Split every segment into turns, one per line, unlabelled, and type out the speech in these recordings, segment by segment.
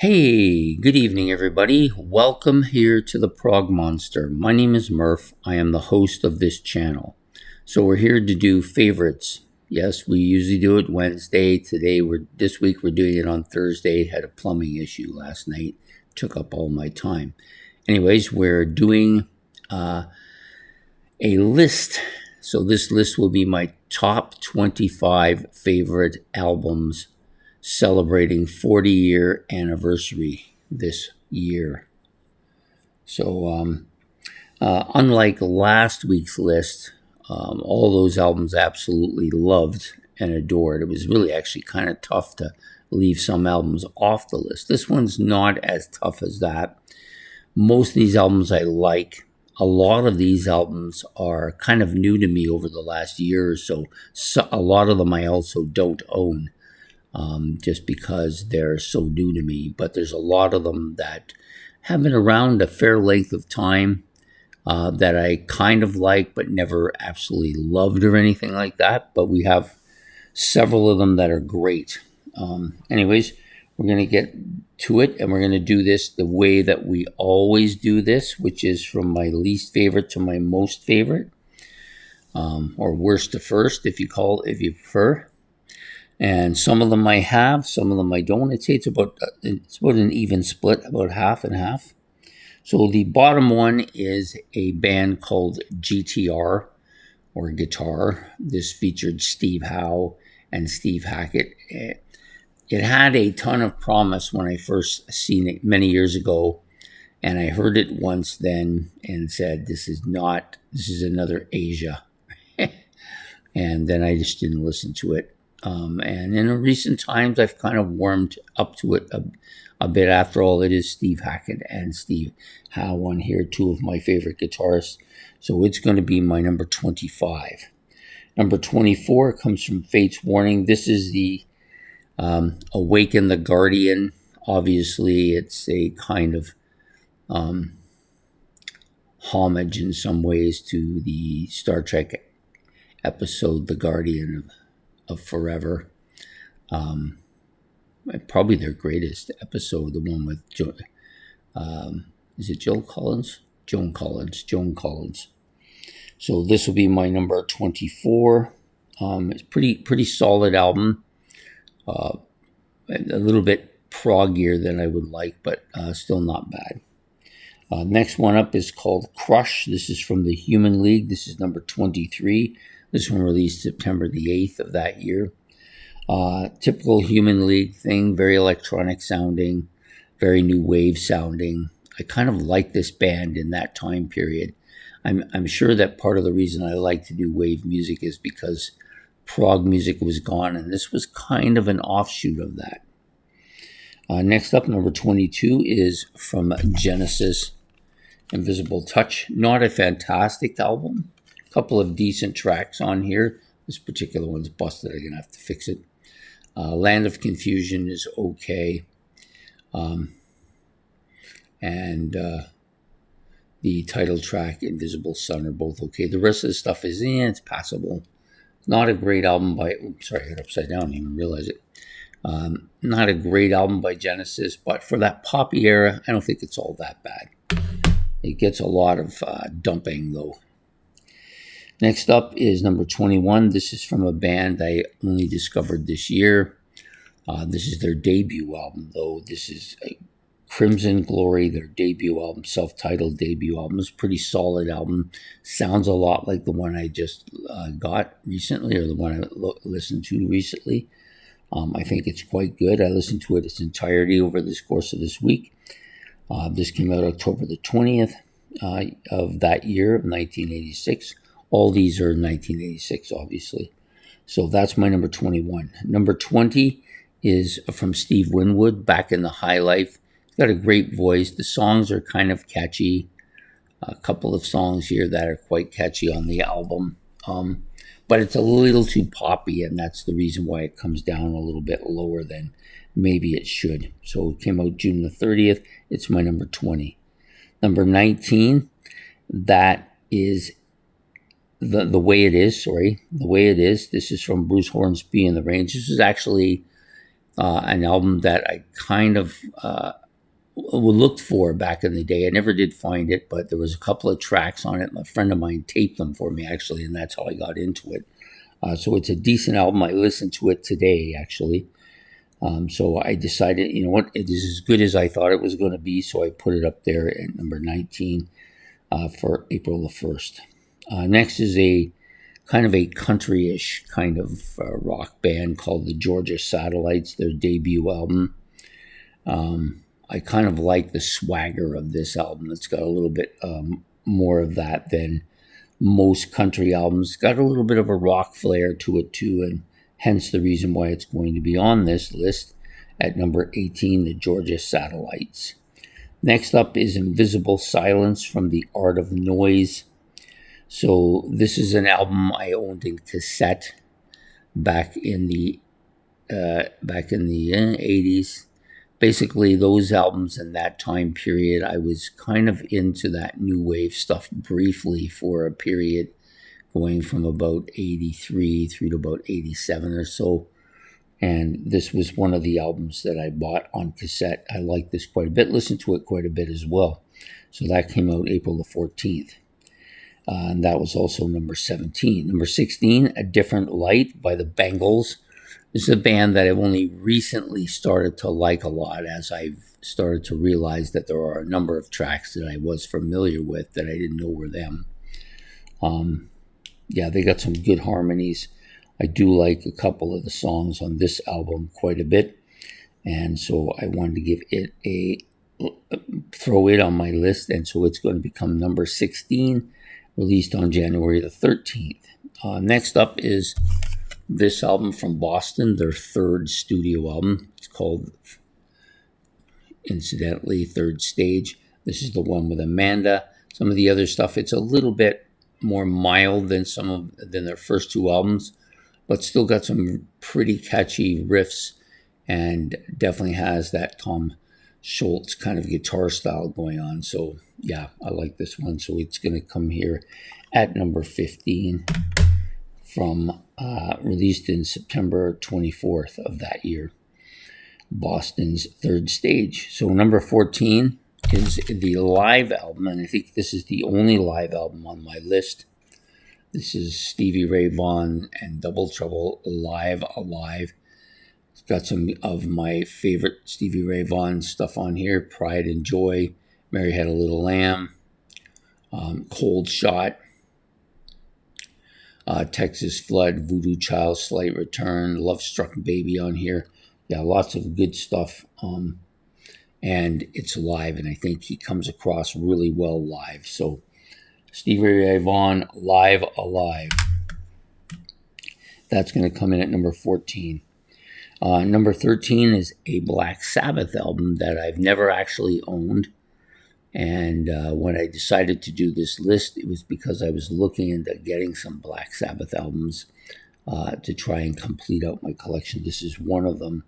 Hey, good evening, everybody. Welcome here to the Prog Monster. My name is Murph. I am the host of this channel. So we're here to do favorites. Yes, we usually do it Wednesday. This week we're doing it on Thursday. Had a plumbing issue last night. Took up all my time. Anyways, we're doing a list. So this list will be my top 25 favorite albums celebrating 40-year anniversary this year. So unlike last week's list, all those albums I absolutely loved and adored. It was really actually kind of tough to leave some albums off the list. This one's not as tough as that. Most of these albums I like. A lot of these albums are kind of new to me over the last year or so. A lot of them I also don't own. Just because they're so new to me. But there's a lot of them that have been around a fair length of time that I kind of like, but never absolutely loved or anything like that. But we have several of them that are great. Anyways, we're going to get to it, and we're going to do this the way that we always do this, which is from my least favorite to my most favorite, or worst to first, if you prefer. And some of them I have, some of them I don't. I'd say it's about an even split, about half and half. So the bottom one is a band called GTR, or Guitar. This featured Steve Howe and Steve Hackett. It had a ton of promise when I first seen it many years ago, and I heard it once then and said, this is another Asia. And then I just didn't listen to it. And in recent times, I've kind of warmed up to it a bit. After all, it is Steve Hackett and Steve Howe on here, two of my favorite guitarists. So it's going to be my number 25. Number 24 comes from Fates Warning. This is the Awaken the Guardian. Obviously, it's a kind of homage in some ways to the Star Trek episode, The Guardian of Forever. Probably their greatest episode, the one with is it Joan Collins? Joan Collins. So this will be my number 24. It's pretty solid album. A little bit proggier than I would like, but still not bad. Next one up is called Crush. This is from the Human League. This is number 23. This one released September the 8th of that year. Typical Human League thing, very electronic sounding, very new wave sounding. I kind of like this band in that time period. I'm sure that part of the reason I like to do wave music is because prog music was gone, and this was kind of an offshoot of that. Next up, number 22 is from Genesis, Invisible Touch. Not a fantastic album. A couple of decent tracks on here. This particular one's busted. I'm going to have to fix it. Land of Confusion is okay. And the title track, Invisible Sun, are both okay. The rest of the stuff is it's passable. Not a great album by... Sorry, I got upside down. I didn't even realize it. Not a great album by Genesis, but for that poppy era, I don't think it's all that bad. It gets a lot of dumping, though. Next up is number 21. This is from a band I only discovered this year. This is their debut album, though. This is Crimson Glory, their debut album, self-titled debut album. It's a pretty solid album. Sounds a lot like the one I just got recently, or the one I listened to recently. I think it's quite good. I listened to it its entirety over this course of this week. This came out October the 20th of that year, of 1986. All these are 1986, obviously. So that's my number 21. Number 20 is from Steve Winwood, Back in the High Life. He's got a great voice. The songs are kind of catchy. A couple of songs here that are quite catchy on the album. But it's a little too poppy, and that's the reason why it comes down a little bit lower than maybe it should. So it came out June the 30th. It's my number 20. Number 19, that is The Way It Is. The Way It Is. This is from Bruce Hornsby and the Range. This is actually an album that I kind of looked for back in the day. I never did find it, but there was a couple of tracks on it. A friend of mine taped them for me, actually, and that's how I got into it. So it's a decent album. I listened to it today, actually. So I decided, you know what, it is as good as I thought it was going to be, so I put it up there at number 19 for April the 1st. Next is a kind of a country-ish kind of rock band called the Georgia Satellites, their debut album. I kind of like the swagger of this album. It's got a little bit more of that than most country albums. It's got a little bit of a rock flair to it too, and hence the reason why it's going to be on this list at number 18, the Georgia Satellites. Next up is Invisible Silence from The Art of Noise. So this is an album I owned in cassette back in the 80s. Basically, those albums in that time period, I was kind of into that new wave stuff briefly for a period going from about 83 through to about 87 or so. And this was one of the albums that I bought on cassette. I liked this quite a bit, listened to it quite a bit as well. So that came out April the 14th. And that was also number 17. Number 16, A Different Light by the Bangles. This is a band that I've only recently started to like a lot as I've started to realize that there are a number of tracks that I was familiar with that I didn't know were them. Yeah, they got some good harmonies. I do like a couple of the songs on this album quite a bit. And so I wanted to give it throw it on my list. And so it's going to become number 16, released on January the 13th. Next up is this album from Boston, their third studio album. It's called, incidentally, Third Stage. This is the one with Amanda. Some of the other stuff, it's a little bit more mild than than their first two albums, but still got some pretty catchy riffs and definitely has that Tom Scholz kind of guitar style going on. So yeah, I like this one. So it's going to come here at number 15 from released in September 24th of that year. Boston's Third Stage. So number 14 is the live album, and I think this is the only live album on my list. This is Stevie Ray Vaughan and Double Trouble Live Alive. It's got some of my favorite Stevie Ray Vaughan stuff on here. Pride and Joy, Mary Had a Little Lamb, Cold Shot, Texas Flood, Voodoo Child, Slight Return, Love Struck Baby on here. Yeah, lots of good stuff. And it's live, and I think he comes across really well live. So Stevie Ray Vaughan, Live Alive. That's going to come in at number 14. Number 13 is a Black Sabbath album that I've never actually owned. And when I decided to do this list, it was because I was looking into getting some Black Sabbath albums to try and complete out my collection. This is one of them.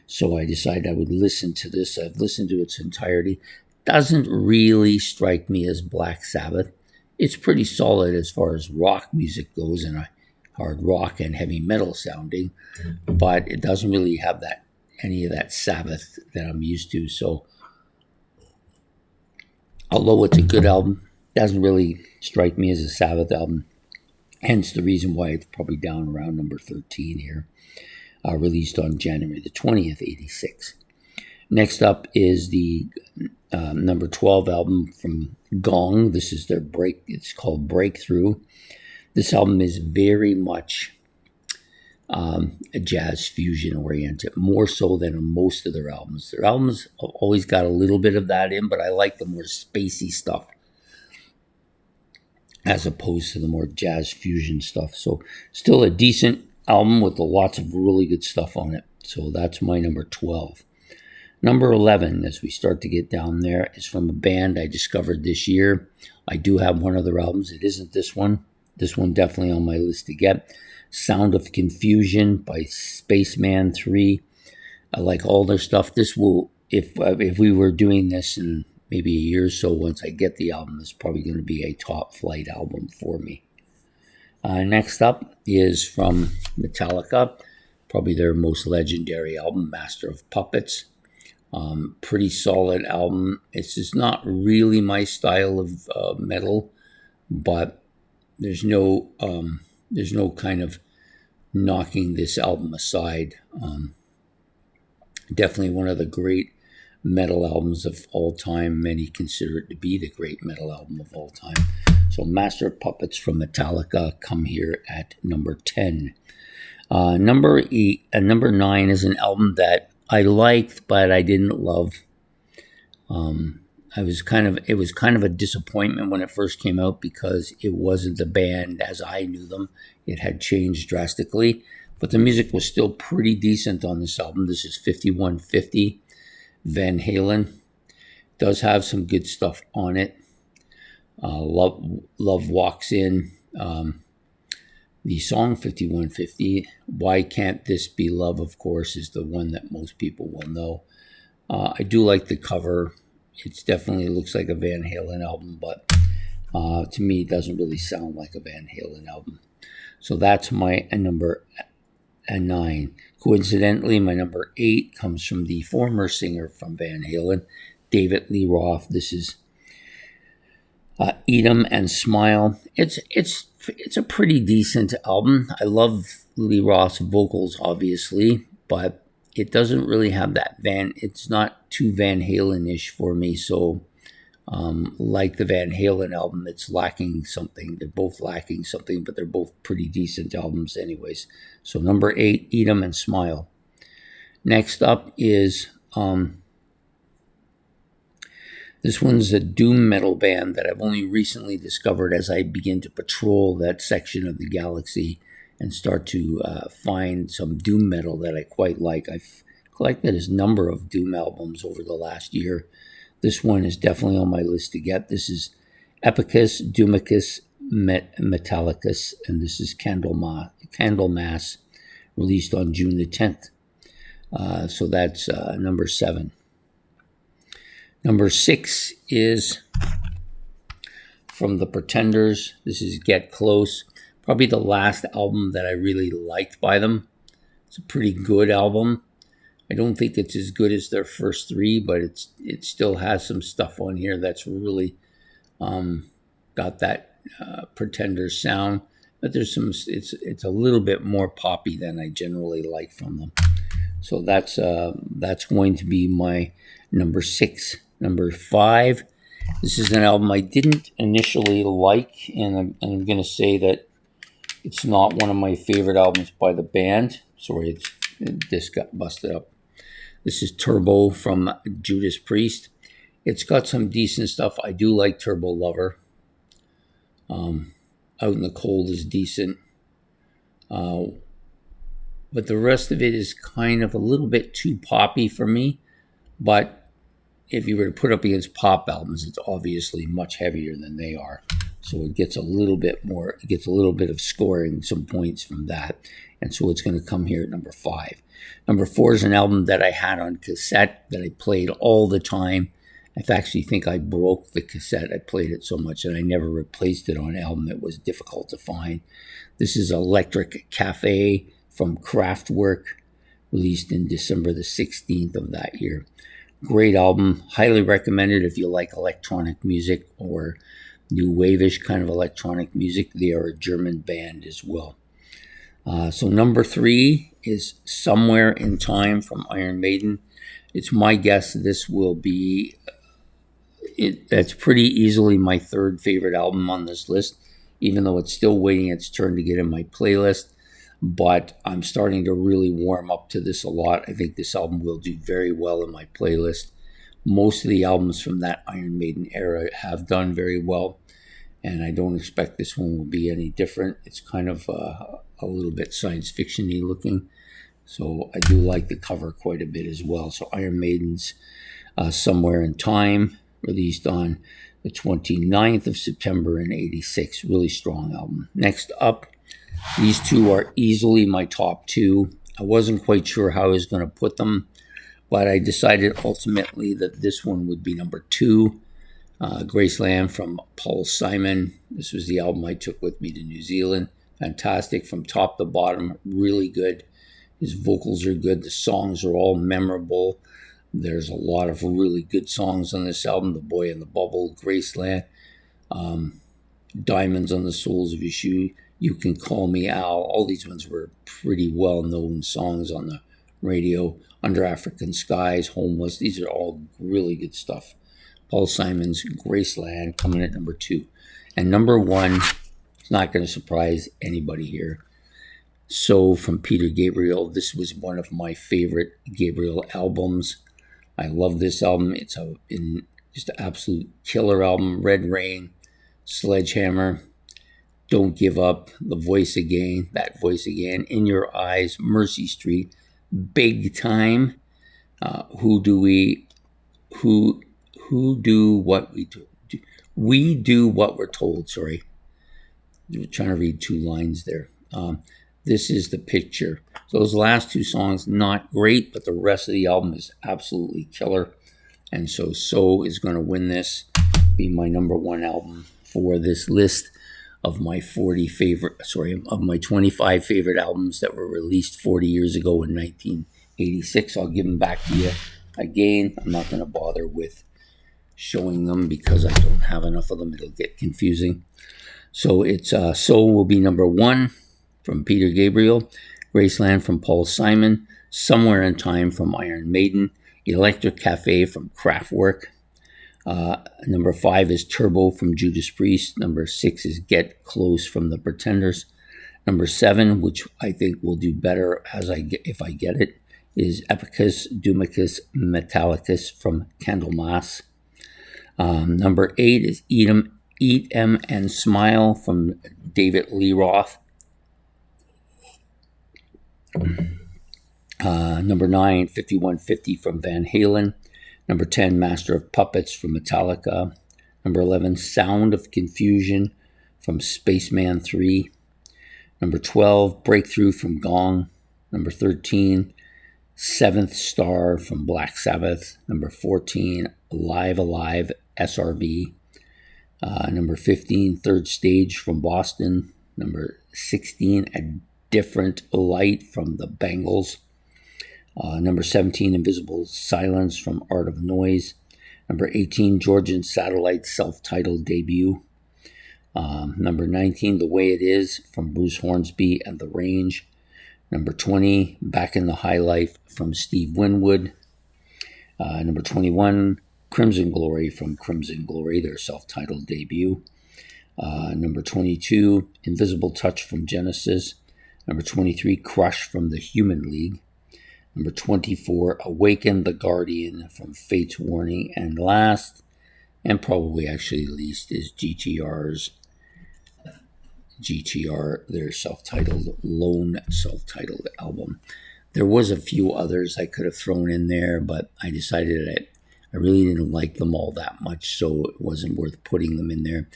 So I decided I would listen to this. I've listened to its entirety. Doesn't really strike me as Black Sabbath. It's pretty solid as far as rock music goes, and hard rock and heavy metal sounding, but it doesn't really have any of that Sabbath that I'm used to. So although it's a good album, it doesn't really strike me as a Sabbath album. Hence the reason why it's probably down around number 13 here. Released on January the 20th, 86. Next up is the number 12 album from Gong. This is their it's called Breakthrough. This album is very much a jazz fusion oriented, more so than most of their albums. Their albums have always got a little bit of that in, but I like the more spacey stuff as opposed to the more jazz fusion stuff. So still a decent album with lots of really good stuff on it. So that's my number 12. Number 11, as we start to get down there, is from a band I discovered this year. I do have one of their albums. It isn't this one. This one definitely on my list to get. Sound of Confusion by Spaceman 3. I like all their stuff. This will, if we were doing this in maybe a year or so, once I get the album, it's probably going to be a top flight album for me. Next up is from Metallica, probably their most legendary album, Master of Puppets. Pretty solid album. It's just not really my style of metal, but there's no kind of knocking this album aside. Definitely one of the great metal albums of all time. Many consider it to be the great metal album of all time. So Master of Puppets from Metallica come here at number 10. Number 9 is an album that I liked, but I didn't love. It was kind of a disappointment when it first came out because it wasn't the band as I knew them. It had changed drastically, but the music was still pretty decent on this album. This is 5150. Van Halen does have some good stuff on it. Love Walks In. The song 5150, Why Can't This Be Love, of course, is the one that most people will know. I do like the cover. It definitely looks like a Van Halen album, but to me, it doesn't really sound like a Van Halen album. So that's my number 9. Coincidentally, my number 8 comes from the former singer from Van Halen, David Lee Roth. This is Eat 'Em and Smile. It's a pretty decent album. I love Lee Roth's vocals, obviously, but it doesn't really have that it's not too Van Halen-ish for me. So, like the Van Halen album, it's lacking something. They're both lacking something, but they're both pretty decent albums anyways. So number 8, Eat 'Em and Smile. Next up is, this one's a doom metal band that I've only recently discovered as I begin to patrol that section of the galaxy and start to find some doom metal that I quite like. I've collected a number of doom albums over the last year. This one is definitely on my list to get. This is Epicus Doomicus Metallicus, and this is Candlemas, released on June the 10th. So that's number 7. Number 6 is from The Pretenders. This is Get Close. Probably the last album that I really liked by them. It's a pretty good album. I don't think it's as good as their first 3, but it still has some stuff on here that's really got that Pretenders sound. But there's it's a little bit more poppy than I generally like from them. So that's going to be my number 6. Number 5, this is an album I didn't initially like, and I'm going to say that it's not one of my favorite albums by the band. Sorry, this got busted up. This is Turbo from Judas Priest. It's got some decent stuff. I do like Turbo Lover. Out in the Cold is decent. But the rest of it is kind of a little bit too poppy for me. But if you were to put up against pop albums, it's obviously much heavier than they are. So it gets a little bit of scoring, some points from that. And so it's going to come here at number 5. Number 4 is an album that I had on cassette that I played all the time. I actually think I broke the cassette. I played it so much that I never replaced it on album. It was difficult to find. This is Electric Cafe from Kraftwerk, released in December the 16th of that year. Great album. Highly recommended if you like electronic music or new wave-ish kind of electronic music. They are a German band as well. So number 3 is Somewhere in Time from Iron Maiden. It's my guess this will be... that's pretty easily my 3rd favorite album on this list, even though it's still waiting its turn to get in my playlist. But I'm starting to really warm up to this a lot. I think this album will do very well in my playlist. Most of the albums from that Iron Maiden era have done very well, and I don't expect this one will be any different. It's kind of a little bit science fiction-y looking, so I do like the cover quite a bit as well. So Iron Maiden's Somewhere in Time, released on the 29th of September in 86. Really strong album. Next up, these two are easily my top 2. I wasn't quite sure how I was going to put them, but I decided ultimately that this one would be number 2. Graceland from Paul Simon. This was the album I took with me to New Zealand. Fantastic from top to bottom. Really good. His vocals are good. The songs are all memorable. There's a lot of really good songs on this album. The Boy in the Bubble, Graceland, Diamonds on the Soles of Your Shoe, You Can Call Me Al. All these ones were pretty well-known songs on the radio. Under African Skies, Homeless. These are all really good stuff. Paul Simon's Graceland coming at number 2. And number 1, it's not going to surprise anybody here. So from Peter Gabriel, this was one of my favorite Gabriel albums. I love this album. It's just an absolute killer album. Red Rain, Sledgehammer, Don't Give Up, The Voice Again, That Voice Again, In Your Eyes, Mercy Street, Big Time, Who Do What We Do. We Do What We're Told, sorry. I'm trying to read 2 lines there. This is the Picture. So those last 2 songs, not great, but the rest of the album is absolutely killer. And so is going to win this, be my number 1 album for this list of my 25 favorite albums that were released 40 years ago in 1986. I'll give them back to you again. I'm not going to bother with showing them because I don't have enough of them. It'll get confusing. So it's So will be number 1 from Peter Gabriel, Graceland from Paul Simon, Somewhere in Time from Iron Maiden, Electric Cafe from Kraftwerk. Number 5 is Turbo from Judas Priest. Number 6 is Get Close from The Pretenders. Number 7, which I think will do better if I get it, is Epicus Dumicus Metallicus from Candlemas. Number 8 is Eat 'Em and Smile from David Lee Roth. Number 9, 5150 from Van Halen. Number 10, Master of Puppets from Metallica. Number 11, Sound of Confusion from Spaceman 3. Number 12, Breakthrough from Gong. Number 13, Seventh Star from Black Sabbath. Number 14, Alive, SRV. Number 15, Third Stage from Boston. Number 16, A Different Light from the Bangles. Number 17, Invisible Silence from Art of Noise. Number 18, Georgian Satellite self-titled debut. Number 19, The Way It Is from Bruce Hornsby and The Range. Number 20, Back in the High Life from Steve Winwood. Number 21, Crimson Glory from Crimson Glory, their self-titled debut. Number 22, Invisible Touch from Genesis. Number 23, Crush from the Human League. Number 24, Awaken the Guardian from Fate's Warning. And last, and probably actually least, is GTR, their self-titled, lone self-titled album. There was a few others I could have thrown in there, but I decided that I really didn't like them all that much, so it wasn't worth putting them in there.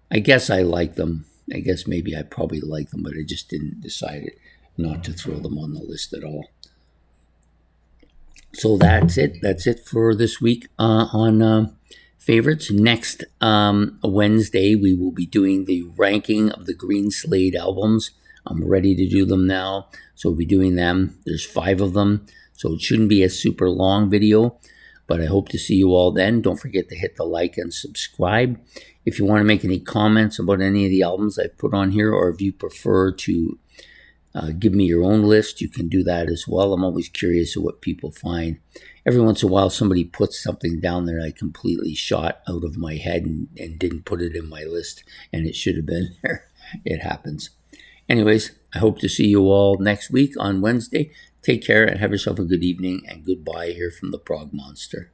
I guess I like them. I guess maybe I probably like them, but I just didn't decide not to throw them on the list at all. So that's it. That's it for this week on favorites. Next Wednesday, we will be doing the ranking of the Green Slade albums. I'm ready to do them now. So we'll be doing them. There's 5 of them. So it shouldn't be a super long video, but I hope to see you all then. Don't forget to hit the like and subscribe. If you want to make any comments about any of the albums I've put on here, or if you prefer to give me your own list, you can do that as well. I'm always curious of what people find. Every once in a while, somebody puts something down there I completely shot out of my head and didn't put it in my list, and it should have been there. It happens. Anyways, I hope to see you all next week on Wednesday. Take care and have yourself a good evening, and goodbye here from the Prog Monster.